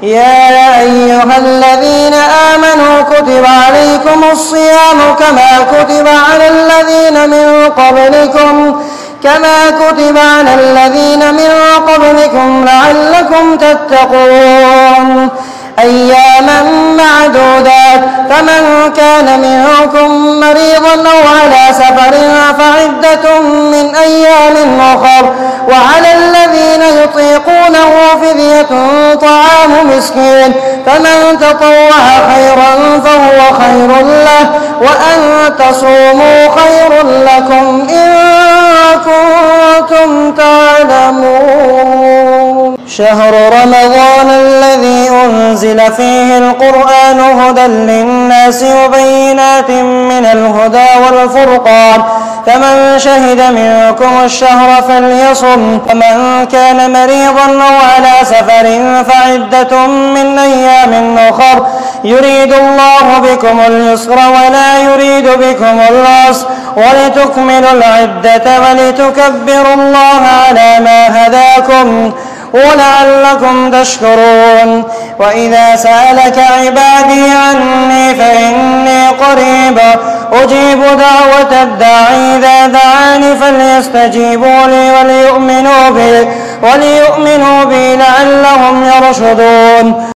يا أيها الذين آمنوا كتب عليكم الصيام كما كتب على الذين من قبلكم لعلكم تتقون أياما معدودات فمن كان منكم مريضا أو على سفر فعدة من أيام أخر وعلى الذين يطيقونه فدية طعام مسكين فمن تطوع خيرا فهو خير له وأن تصوموا خير لكم إن كنتم تعلمون. شهر رمضان الذي أنزل فيه القرآن هدى للناس وبينات من الهدى والفرقان فمن شهد منكم الشهر فليصم ومن كان مريضا أو على سفر فعدة من أيام أخر يريد الله بكم اليسر ولا يريد بكم العسر ولتكملوا العدة ولتكبروا الله على ما هداكم ولعلكم تشكرون. وإذا سألك عبادي عني فإني قريب أجيب دعوة الداعي إذا دعاني فليستجيبوا لي وليؤمنوا بي لعلهم يرشدون.